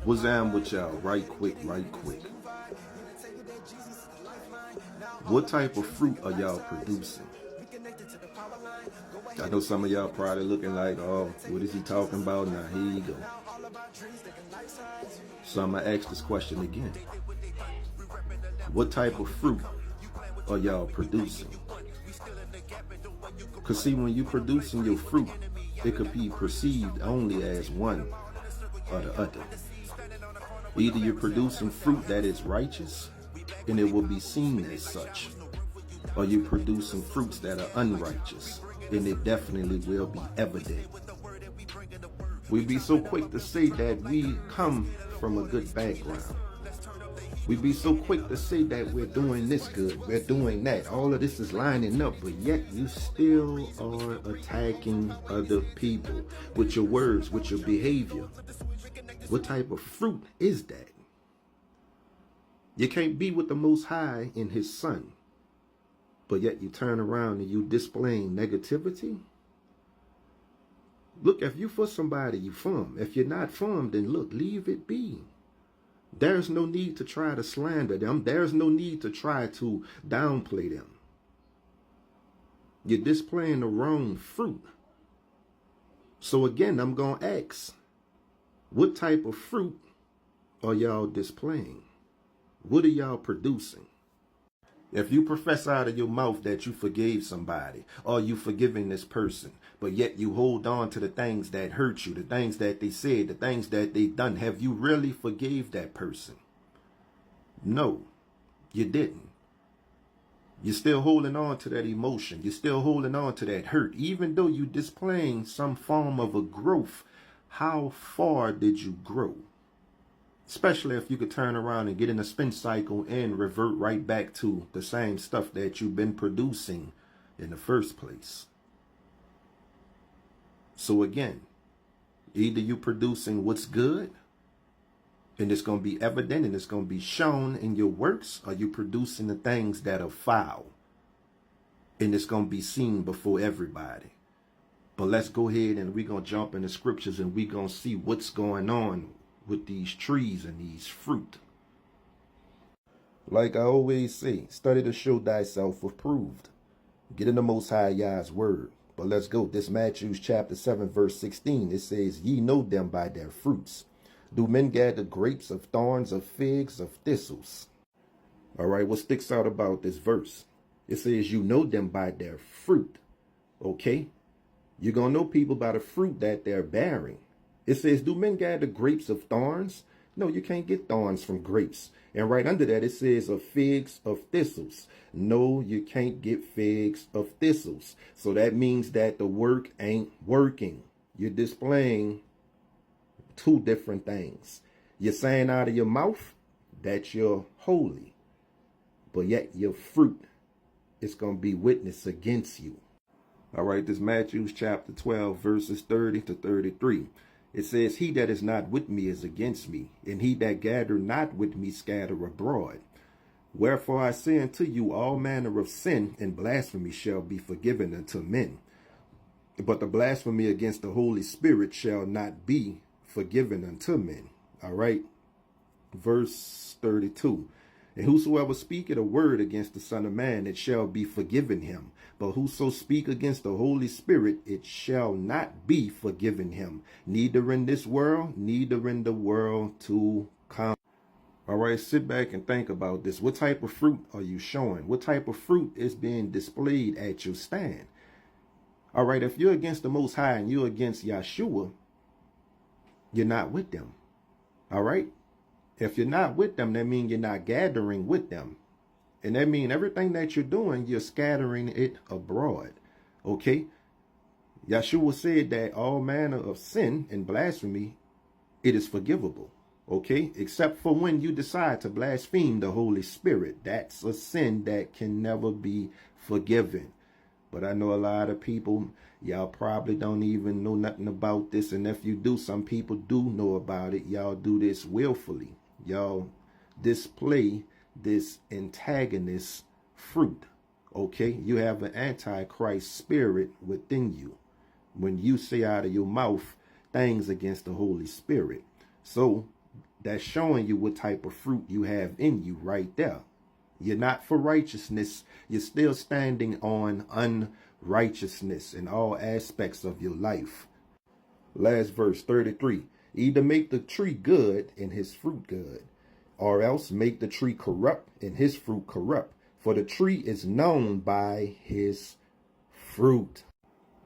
What's down with y'all? Right quick, right quick. What type of fruit are y'all producing? I know some of y'all probably looking like, oh, what is he talking about? Now, here you go. So I'm going to ask this question again. What type of fruit are y'all producing? Because see, when you're producing your fruit, it could be perceived only as one or the other. Either you're producing fruit that is righteous, and it will be seen as such, or you're producing fruits that are unrighteous, and it definitely will be evident. We be so quick to say that we come from a good background. We be so quick to say that we're doing this good, we're doing that. All of this is lining up, but yet you still are attacking other people with your words, with your behavior. What type of fruit is that? You can't be with the Most High and His Son, but yet you turn around and you displaying negativity? Look, if you for somebody, you for them. If you're not for them, then look, leave it be. There's no need to try to slander them. There's no need to try to downplay them. You're displaying the wrong fruit. So again, I'm going to ask, what type of fruit are y'all displaying? What are y'all producing? If you profess out of your mouth that you forgave somebody, or you forgiving this person, but yet you hold on to the things that hurt you, the things that they said, the things that they done, have you really forgave that person? No, you didn't. You're still holding on to that emotion. You're still holding on to that hurt. Even though you're displaying some form of a growth, how far did you grow? Especially if you could turn around and get in a spin cycle and revert right back to the same stuff that you've been producing in the first place. So again, either you're producing what's good, and it's going to be evident and it's going to be shown in your works, or you're producing the things that are foul, and it's going to be seen before everybody. But let's go ahead and we're going to jump in the scriptures and we're going to see what's going on with these trees and these fruit. Like I always say, study to show thyself approved. Get in the Most High Yah's word. But let's go. This Matthew chapter 7 verse 16. It says, ye know them by their fruits. Do men gather grapes of thorns, of figs, of thistles? All right, what sticks out about this verse? It says you know them by their fruit. Okay? You're going to know people by the fruit that they're bearing. It says, do men gather grapes of thorns? No, you can't get thorns from grapes. And right under that, it says of figs of thistles. No, you can't get figs of thistles. So that means that the work ain't working. You're displaying two different things. You're saying out of your mouth that you're holy, but yet your fruit is going to be witness against you. All right, this Matthew chapter 12, verses 30 to 33. It says, he that is not with me is against me, and he that gather not with me scatter abroad. Wherefore I say unto you, all manner of sin and blasphemy shall be forgiven unto men, but the blasphemy against the Holy Spirit shall not be forgiven unto men. All right, verse 32. And whosoever speaketh a word against the Son of Man, it shall be forgiven him. But whoso speak against the Holy Spirit, it shall not be forgiven him, neither in this world, neither in the world to come. All right, sit back and think about this. What type of fruit are you showing? What type of fruit is being displayed at your stand? All right, if you're against the Most High and you're against Yahshua, you're not with them. All right? If you're not with them, that means you're not gathering with them. And that means everything that you're doing, you're scattering it abroad. Okay? Yahshua said that all manner of sin and blasphemy, it is forgivable. Okay? Except for when you decide to blaspheme the Holy Spirit. That's a sin that can never be forgiven. But I know a lot of people, y'all probably don't even know nothing about this. And if you do, some people do know about it. Y'all do this willfully. Y'all display this antagonist fruit. Okay? You have an antichrist spirit within you when you say out of your mouth things against the Holy Spirit. So That's showing you what type of fruit you have in you right there. You're not for righteousness. You're still standing on unrighteousness in all aspects of your life. Last verse, 33. Either make the tree good and his fruit good, or else make the tree corrupt and his fruit corrupt. For the tree is known by his fruit.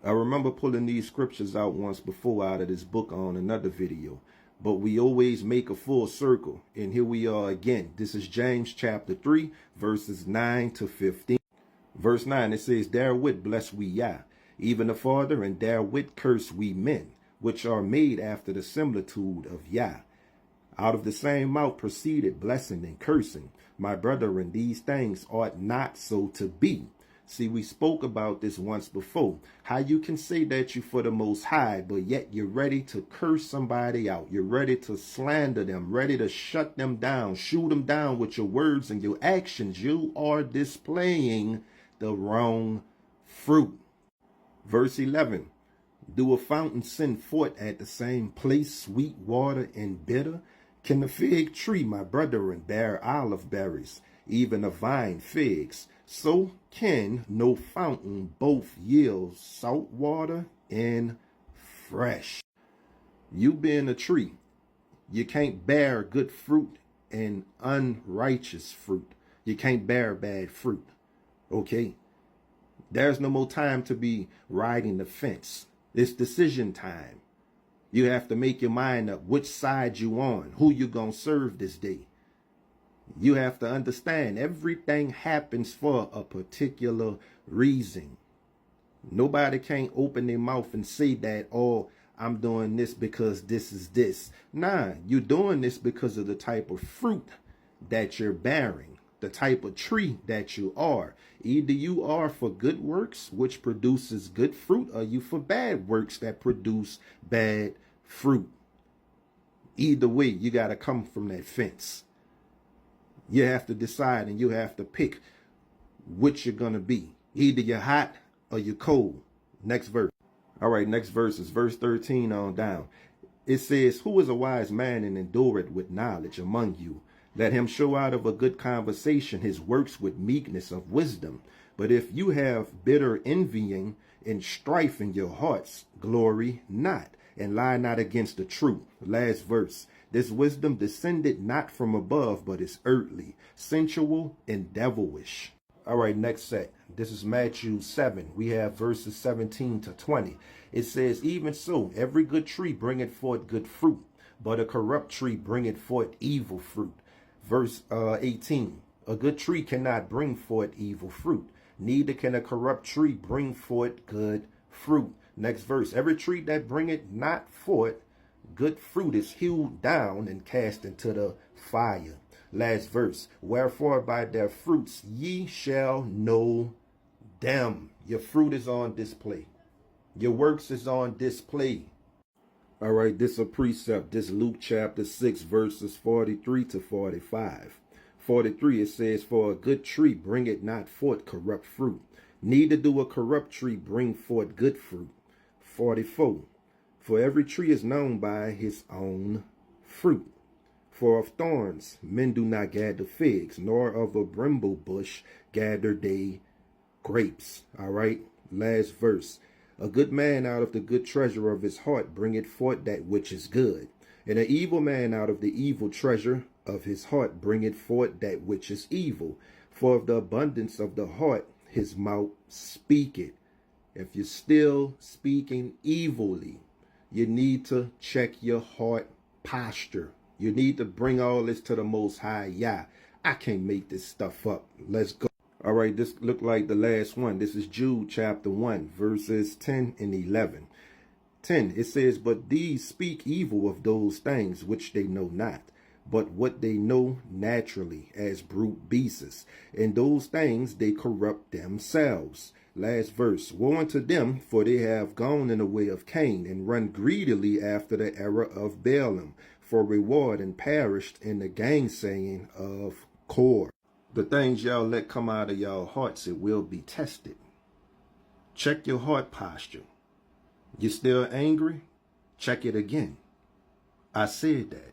I remember pulling these scriptures out once before out of this book on another video, but we always make a full circle. And here we are again. This is James chapter 3, verses 9 to 15. Verse 9, it says, therewith bless we Yah, even the Father, and therewith curse we men, which are made after the similitude of Yah. Out of the same mouth proceeded blessing and cursing. My brethren, these things ought not so to be. See, we spoke about this once before. How you can say that you're for the Most High, but yet you're ready to curse somebody out. You're ready to slander them, ready to shut them down, shoot them down with your words and your actions. You are displaying the wrong fruit. Verse 11. Do a fountain send forth at the same place sweet water and bitter? Can the fig tree, my brethren, bear olive berries, even a vine figs? So can no fountain both yield salt water and fresh. You being a tree, you can't bear good fruit and unrighteous fruit. You can't bear bad fruit. Okay? There's no more time to be riding the fence. It's decision time. You have to make your mind up which side you on, who you gonna serve this day. You have to understand everything happens for a particular reason. Nobody can't open their mouth and say that, oh, I'm doing this because this is this. Nah, you're doing this because of the type of fruit that you're bearing, the type of tree that you are. Either you are for good works, which produces good fruit, or you for bad works that produce bad fruit. Either way, you got to come from that fence. You have to decide and you have to pick which you're going to be. Either you're hot or you're cold. Next verse. All right, next verse is verse 13 on down. It says, who is a wise man and endureth with knowledge among you? Let him show out of a good conversation his works with meekness of wisdom. But if you have bitter envying and strife in your hearts, glory not, and lie not against the truth. Last verse. This wisdom descended not from above, but is earthly, sensual, and devilish. All right, next set. This is Matthew 7. We have verses 17 to 20. It says, even so, every good tree bringeth forth good fruit, but a corrupt tree bringeth forth evil fruit. Verse 18. A good tree cannot bring forth evil fruit, neither can a corrupt tree bring forth good fruit. Next verse. Every tree that bringeth not forth good fruit is hewed down and cast into the fire. Last verse. Wherefore by their fruits ye shall know them. Your fruit is on display. Your works is on display. All right, this is a precept. This Luke chapter 6, verses 43 to 45. 43, it says, for a good tree bringeth not forth corrupt fruit, neither do a corrupt tree bring forth good fruit. 44, for every tree is known by his own fruit. For of thorns men do not gather figs, nor of a bramble bush gather they grapes. All right, last verse. A good man out of the good treasure of his heart bringeth forth that which is good, and an evil man out of the evil treasure of his heart bringeth forth that which is evil. For of the abundance of the heart his mouth speaketh. If you're still speaking evilly, you need to check your heart posture. You need to bring all this to the Most High Yah. I can't make this stuff up. Let's go. All right, this look like the last one. This is Jude chapter 1, verses 10 and 11. 10, it says, but these speak evil of those things which they know not, but what they know naturally as brute beasts. And those things they corrupt themselves. Last verse. Woe unto them, for they have gone in the way of Cain, and run greedily after the error of Balaam, for reward, and perished in the gainsaying of Kor. The things y'all let come out of y'all hearts, it will be tested. Check your heart posture. You still angry? Check it again. I said that.